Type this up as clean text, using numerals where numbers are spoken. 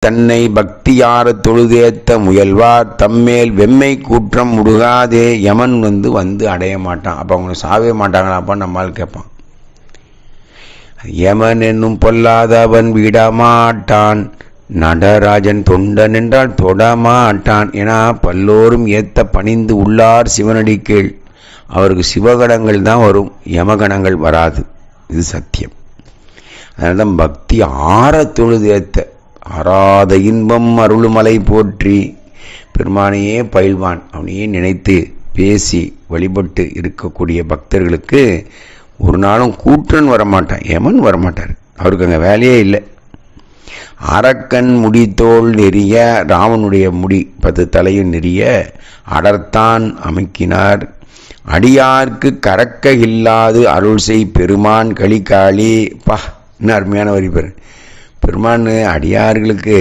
தன்னை பக்தியார தொழுதேத்த முயல்வார் தம்மேல் வெம்மை கூற்றம் முடுகாதே யமன் வந்து அடைய மாட்டான். அப்போ அவங்க சாவே மாட்டாங்களாப்பான்னு நம்மால் கேட்பான். யமன் என்னும் பொல்லாதவன் விடமாட்டான், நடராஜன் தொண்டன் என்றால் தொடமாட்டான். ஏன்னா பல்லோரும் ஏத்த பணிந்து உள்ளார் சிவனடி கீழ். அவருக்கு சிவகணங்கள் தான் வரும், யமகணங்கள் வராது. இது சத்தியம். அதனால்தான் பக்தி ஆற தொழுதேத்த, ஆறாத இன்பம் அருளுமலை போற்றி. பெருமானையே பயில்வான், அவனையே நினைத்து பேசி வழிபட்டு இருக்கக்கூடிய பக்தர்களுக்கு ஒரு நாளும் கூற்றன் வரமாட்டான், யமன் வரமாட்டார். அவருக்கு அங்கே வேலையே இல்லை. அரக்கன் முடித்தோள் நெறிய, ராவனுடைய முடி 10 தலையும் நெறிய அடர்த்தான் அமைக்கினார். அடியார்க்கு கறக்க இல்லாது அருள் செய் பெருமான் களிகாளி. பா, இன்னும் அருமையான வரி பெரு. பெருமான் அடியார்களுக்கு